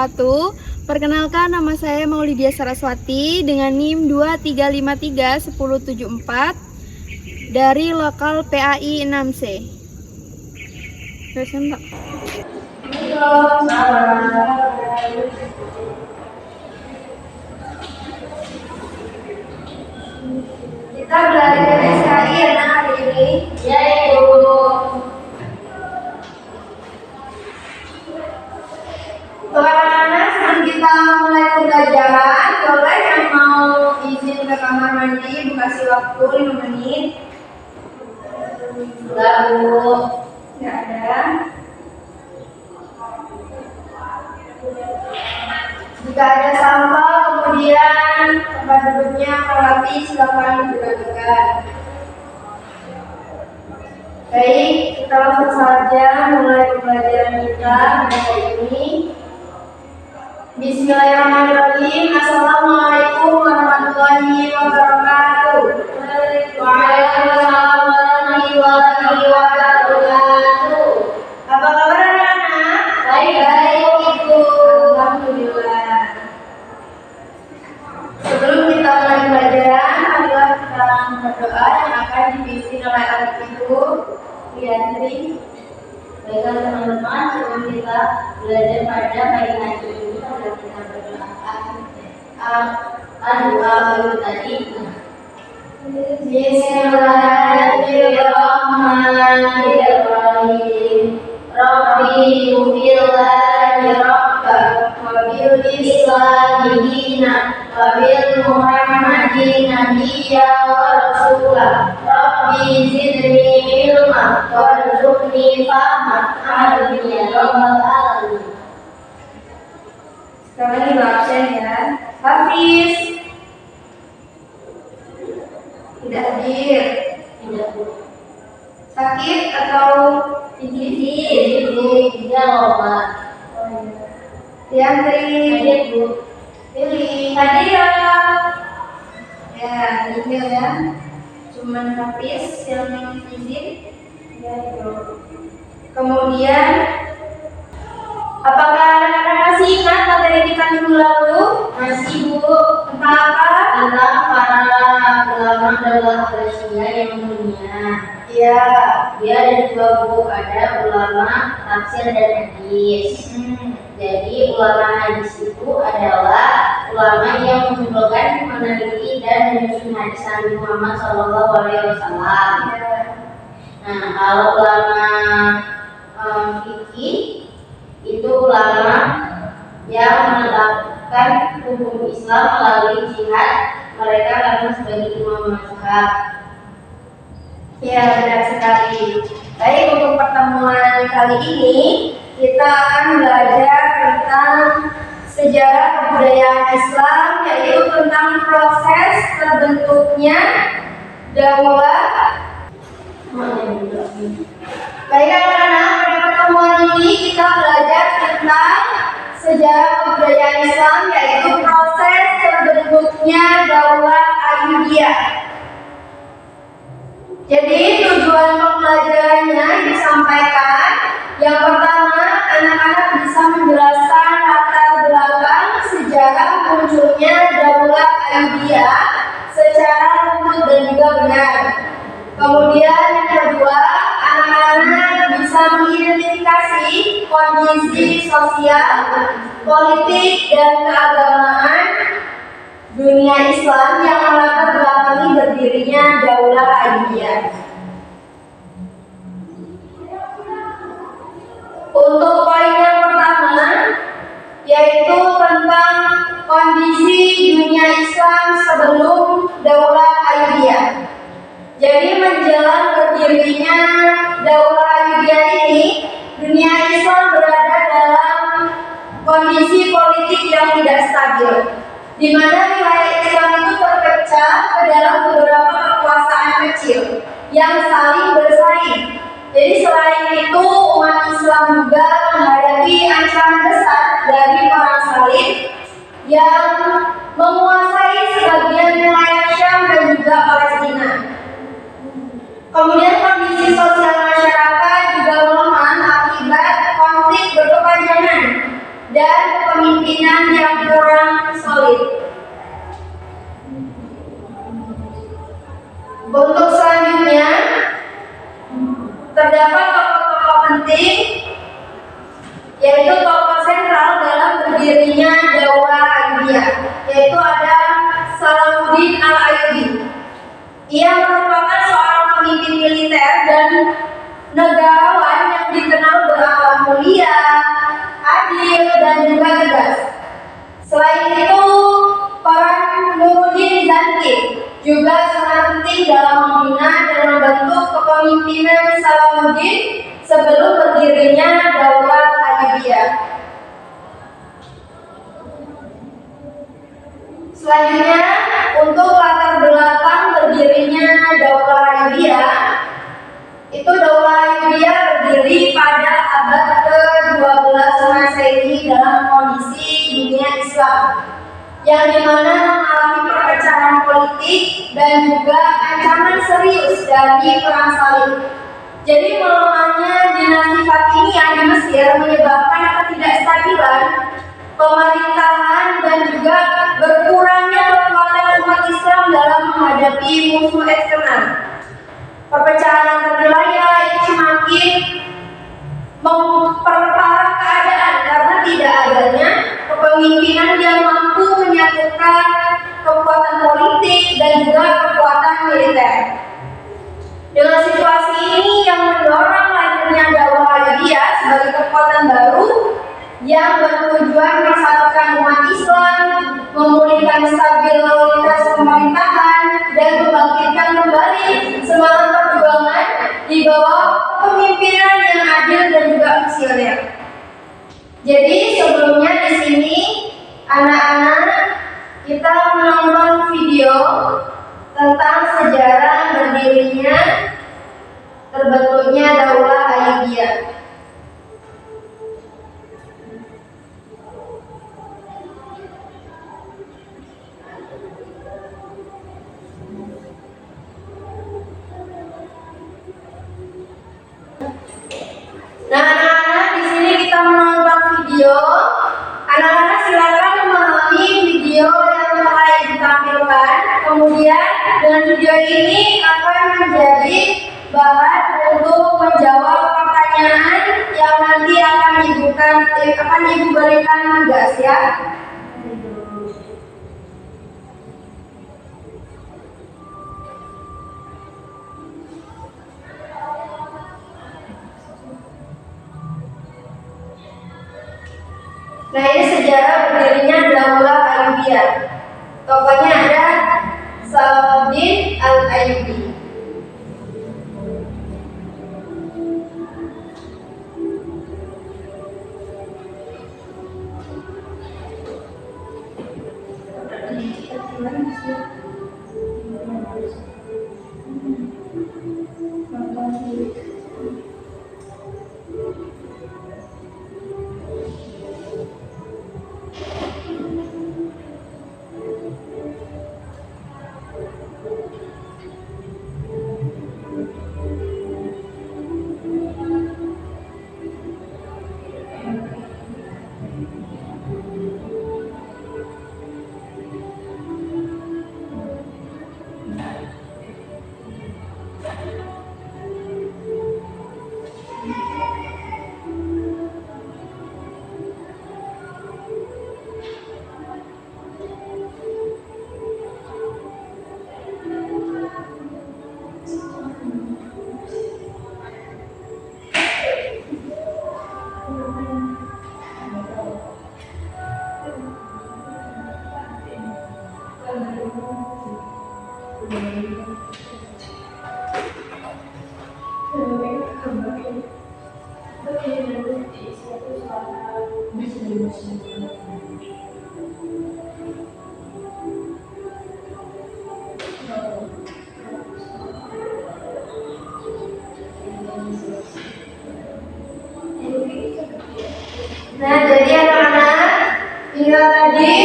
wabarakatuh. Perkenalkan, nama saya Maulidia Saraswati dengan NIM 23531074 dari lokal PAI 6C. Terus Mbak. Kita belajar SKI ya hari ini. Ya, Ibu. Anak-anak, sebelum kita mulai pembelajaran, boleh yang mau izin ke kamar mandi, kasih waktu 5 menit. Enggak, Bu. Nggak ada. Jika ada sampah, kemudian tempat duduknya rapi, silakan dilakukan. Baik, kita langsung saja mulai pembelajaran kita hari ini. Bismillahirrahmanirrahim. Assalamualaikum warahmatullahi wabarakatuh. Waalaikumsalam warahmatullahi wabarakatuh. Apa kabar anak-anak? Baik-baik, Ibu. Alhamdulillah. Sebelum kita mulai pelajaran, marilah kita berdoa yang akan dipimpin oleh anak ibu Liandri. Baiklah teman-teman, sebelum kita belajar pada pagi hari ini, mari kita berdoakan doa baru tadi. Bismillahirrahmanirrahim. Rabbi ufirlani rabbak wa bil islami dina wa bil muhammadin nabiyya wa rasulah. Rabbi zidni ilma warzuqni fahma. Amin ya rabbal alamin. Sekarang ini absen ya. Hafiz tidak hadir. Tidak, Bu. Sakit atau Tidak, Bapak. Liandri Hadir, Bu. pilih hadir ya, email ya. Cuman Hafiz yang izin ya, itu. Kemudian apakah anak-anak masih ingat materi kita minggu lalu? Masih, Bu. Tentang apa? Tentang para ulama dalam Asia yang dunia. Ya. Dia ada dua buku, ada ulama tafsir dan hadis. Jadi ulama hadis itu adalah ulama yang mengumpulkan, meneliti dan menyusun hadis Nabi Muhammad SAW. Nah, kalau ulama fikih itu ulama yang menetapkan hukum Islam melalui jihad mereka karena sebagai imam mazhab. Ya, benar sekali. Baik, untuk pertemuan kali ini kita akan belajar tentang sejarah kebudayaan Islam, yaitu tentang proses terbentuknya daulah. Baik anak-anak, pada pertemuan ini kita belajar tentang sejarah kebudayaan Islam, yaitu proses terbentuknya daulah Ayyubiyah. Jadi tujuan pembelajarannya disampaikan. Yang pertama, anak-anak bisa menjelaskan latar belakang sejarah munculnya daulah Ayyubiyah secara runut dan juga benar. Kemudian yang kedua, anak-anak bisa mengidentifikasi kondisi sosial, politik, dan keagamaan dunia Islam yang melatar belakangi berdirinya daulah Ayyubiyah. Untuk poin yang pertama, yaitu tentang kondisi dunia Islam sebelum daulah Ayyubiyah. Jadi menjelang berdirinya daulah Ayyubiyah ini, dunia Islam berada dalam kondisi politik yang tidak stabil, di mana wilayah Islam itu terpecah ke dalam beberapa kekuasaan kecil yang saling bersaing. Jadi selain itu, umat Islam juga menghadapi ancaman besar dari perang salib yang menguasai sebagian wilayah Syam dan juga Palestina. Kemudian kondisi sosial masyarakat juga melemah akibat konflik berkepanjangan dan kepemimpinan kepemimpinan yang kurang solid. Untuk selanjutnya, terdapat tokoh-tokoh penting, yaitu tokoh sentral dalam berdirinya Daulah Ayyubiyah, yaitu ada Salahuddin Al-Ayyubi. Ia merupakan seorang pemimpin militer dan negarawan yang dikenal berakhlak mulia, adil, dan juga tegas. Selain itu, peran Nuruddin Zanki juga sangat penting dalam membina dan membentuk kepemimpinan Salahuddin sebelum berdirinya Daulah Ayyubiyah. Selanjutnya, untuk latar belakang berdirinya Daulah Ayyubiyah, itu Daulah Ayyubiyah berdiri pada abad ke-12 Masehi dalam kondisi dunia Islam yang dimana mengalami perpecahan politik dan juga ancaman serius dari perang salib. Jadi melemahnya dinasti Fatimiyah di Mesir menyebabkan ketidakstabilan pemerintahan dan juga berkurangnya kekuatan umat Islam dalam menghadapi musuh eksternal. Perpecahan antar wilayah ini semakin memperparah keadaan karena tidak adanya kepemimpinan yang mampu menyatukan kekuatan politik dan juga kekuatan militer. Dengan situasi ini yang mendorong lahirnya Daulah Ayyubiyah sebagai kekuatan baru yang bertujuan mempersatukan umat Islam, memulihkan stabilitas pemerintahan, dan membangkitkan kembali semangat perjuangan di bawah kepemimpinan yang adil dan juga visioner. Jadi sebelumnya di sini anak-anak kita menonton video tentang sejarah berdirinya terbentuknya Daulah Ayyubiyah. Nah, anak-anak di sini kita menonton video. Anak-anak silakan memahami video yang telah ditampilkan. Kemudian dengan video ini akan menjadi bahan untuk menjawab pertanyaan yang nanti akan Ibu berikan tugas ya. Nah, ini sejarah berdirinya Daulah Ayyubiyah. Tokohnya ada Salahuddin Al-Ayyubi. Nah, jadi anak-anak, inilah tadi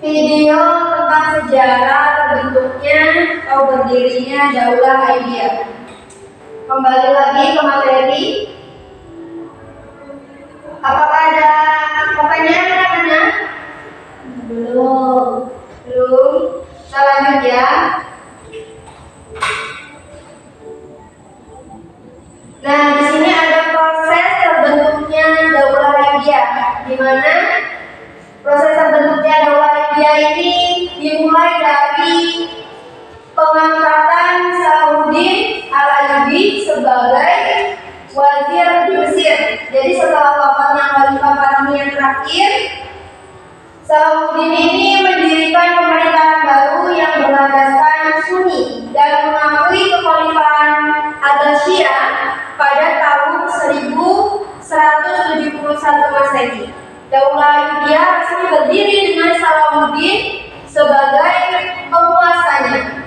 video tentang sejarah terbentuknya atau berdirinya Daulah Ayyubiyah. Kembali lagi ke materi. Apakah ada pertanyaan Belum. Belum. Kita lanjut ya. Nah, di sini ada proses terbentuknya Daulah Libya, di mana proses terbentuknya Daulah Libya ini dimulai dari pengangkatan Salahuddin Al-Ayyubi sebagai wazir di Mesir. Jadi setelah wafatnya Khalifah Fatimi yang terakhir, Salahuddin ini mendirikan pemerintahan baru yang berlandaskan Sunni dan mengakui kekhalifahan Abbasiyah pada tahun 1171 Masehi. Daulah Libya resmi berdiri dengan Salahuddin sebagai penguasanya.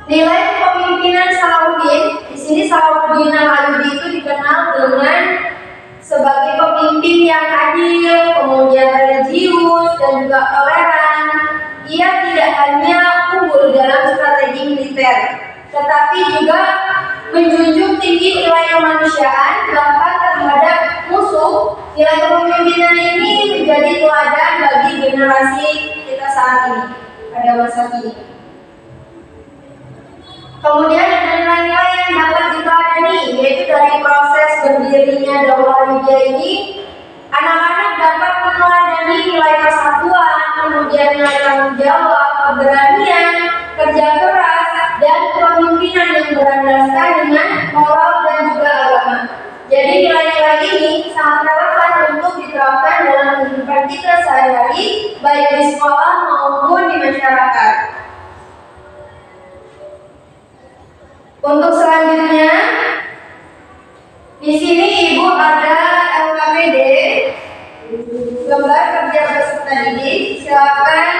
Nilai kepemimpinan Salahuddin, di sini Salahuddin Al-Ayyubi itu dikenal dengan sebagai pemimpin yang adil, kemudian religius dan juga toleran. Ia tidak hanya unggul dalam strategi militer, tetapi juga menjunjung tinggi nilai kemanusiaan bahkan terhadap musuh. Nilai kepemimpinan ini menjadi teladan bagi generasi kita saat ini pada masa kini. Kemudian ada nilai-nilai yang dapat diteladani, yaitu dari proses berdirinya Daulah Libya ini, anak-anak dapat meneladani nilai persatuan, kemudian nilai tanggung jawab, keberanian, kerja keras, dan kepemimpinan yang berlandaskan dengan moral dan juga agama. Jadi nilai-nilai ini sangat relevan untuk diterapkan dalam kehidupan kita sehari-hari, baik di sekolah maupun di masyarakat. Untuk selanjutnya, di sini Ibu ada LKPD, gambar kerja peserta didik. Silakan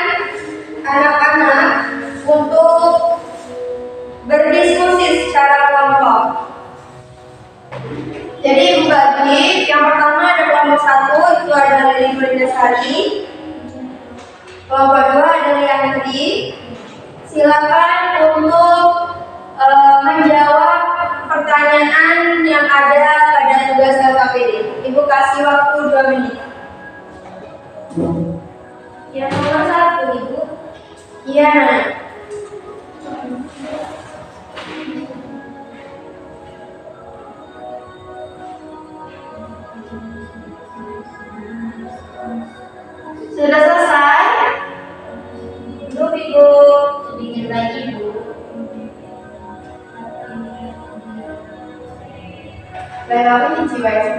anak-anak untuk berdiskusi secara kelompok. Jadi Ibu bagi, yang pertama ada kelompok 1, itu ada Lili Murindasari. Kelompok 2 ada Lianti. Silakan untuk menjawab pertanyaan yang ada pada tugas LKPD. Ibu kasih waktu 2 menit. Yang nomor 1, Ibu. Iya. Sudah selesai? Belum, Ibu. Sedikit lagi, Bu. Baik, aku menjiwa ya.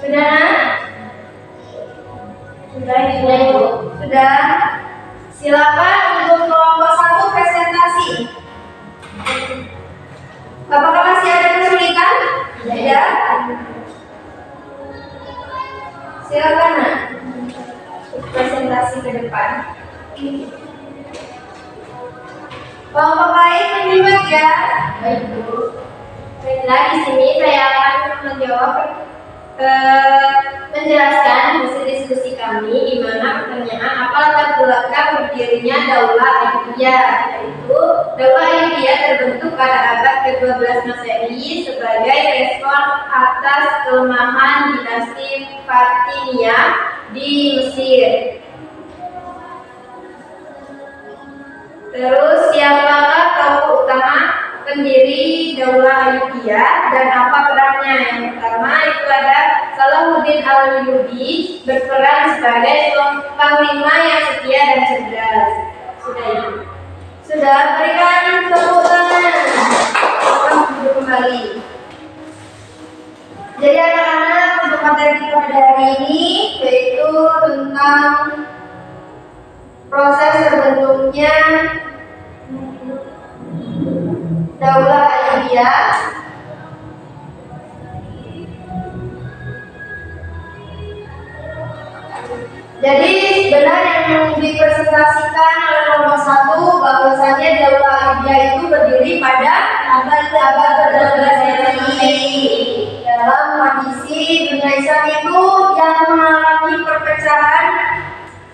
Sudah? Sudah, Ibu. Sudah. Silakan untuk kelompok 1 presentasi. Apakah masih ada kesulitan? Tidak. Silakan, Nak. Presentasi ke depan. Kelompok lain menyimak ya. Baik, Bu. Baiklah, di sini saya akan menjelaskan hasil diskusi kami, di mana pertanyaan apa latar belakang berdirinya Daulah Libya. Yaitu Daulah Libya terbentuk pada abad ke-12 Masehi sebagai respon atas kelemahan dinasti Fatimiyah di Mesir. Terus siapakah tokoh utama pendiri Daulah Libya dan apa perannya? Yang pertama itu ada Salahuddin Al-Ayyubi, berperan sebagai panglima yang setia dan cerdas. Sudah, Ibu. Sudah, berikan tepuk tangan. Akan duduk kembali. Jadi anak-anak, untuk materi kita pada hari ini yaitu tentang proses terbentuknya Daulah Libya. Jadi benar yang dipresentasikan oleh nomor 1 bahwasanya Daulah Libya itu berdiri pada abad ke-12 Masehi. Dalam kondisi dunia Islam itu yang mengalami perpecahan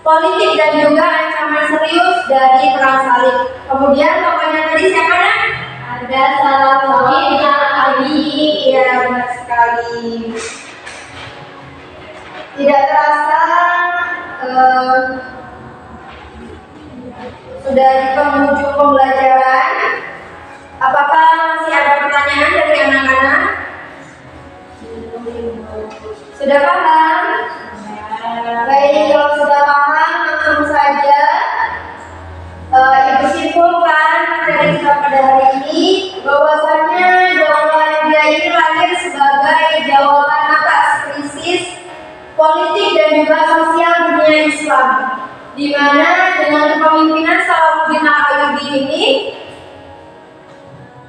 politik dan juga ancaman serius dari perang salib. Kemudian tokohnya tadi siapa nak? Ada Salahuddin Al-Ayyubi. Iya, benar sekali. Tidak terasa sudah di penghujung pembelajaran. Apakah masih ada pertanyaan dari anak-anak? Sudah paham? Baik, kalau sudah paham, langsung saja Ibu simpulkan dari kita pada hari ini bahwasanya Daulah Libya ini lahir sebagai jawaban atas krisis politik dan juga sosial dunia Islam, di mana dengan kepemimpinan Salahuddin Al-Ayyubi ini,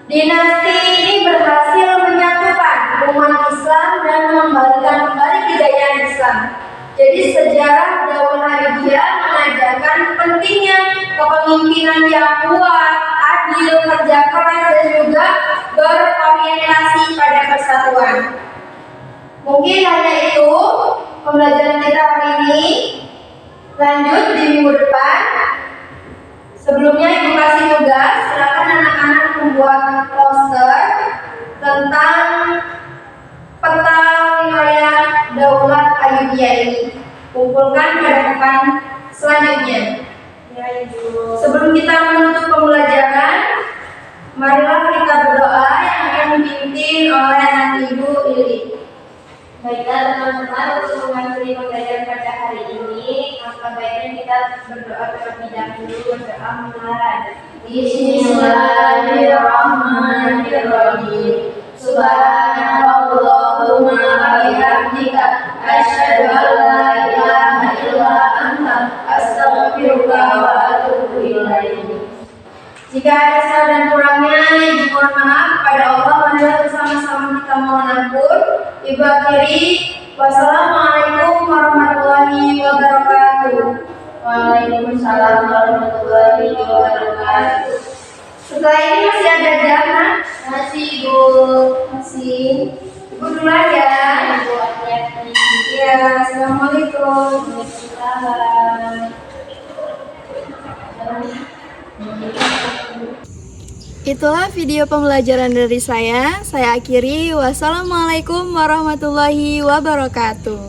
dinasti ini berhasil menyatukan umat Islam dan mengembalikan kembali kejayaan Islam. Jadi sejarah Daulah Libya mengajarkan pentingnya kepemimpinan yang kuat, adil, kerja keras, dan juga berorientasi pada persatuan. Mungkin hanya itu pembelajaran kita hari ini. Lanjut di minggu depan. Sebelumnya Ibu kasih tugas, silakan anak-anak membuat poster tentang peta wilayah Daulah Ayyubiyah ini. Kumpulkan pada pekan selanjutnya. Ya, Ibu. Sebelum kita menutup pembelajaran, marilah kita berdoa yang akan dipimpin oleh anak Ibu Lili. Baiklah teman-teman, untuk mengakhiri pembelajaran pada hari ini, maka baiknya kita berdoa terlebih dahulu. Berdoa mulai. Bismillahirrahmanirrahim. Subhanallahumma wa bihamdika asyhadu an la ilaha illa anta astaghfiruka wa atubu ilaik. Jika ada salah dan kurangnya, Ibu mohon maaf kepada Allah. Marilah bersama-sama kita mohon ampun. Ibu akhiri, wassalamualaikum warahmatullahi wabarakatuh. Waalaikumsalam warahmatullahi wabarakatuh. Setelah ini masih ada jam, nak? Masih, Ibu. Masih. Ibu duluan ya. Ibu hati-hati. Ya, assalamualaikum. Waalaikumsalam. Itulah video pembelajaran dari saya. Saya akhiri. Wassalamualaikum warahmatullahi wabarakatuh.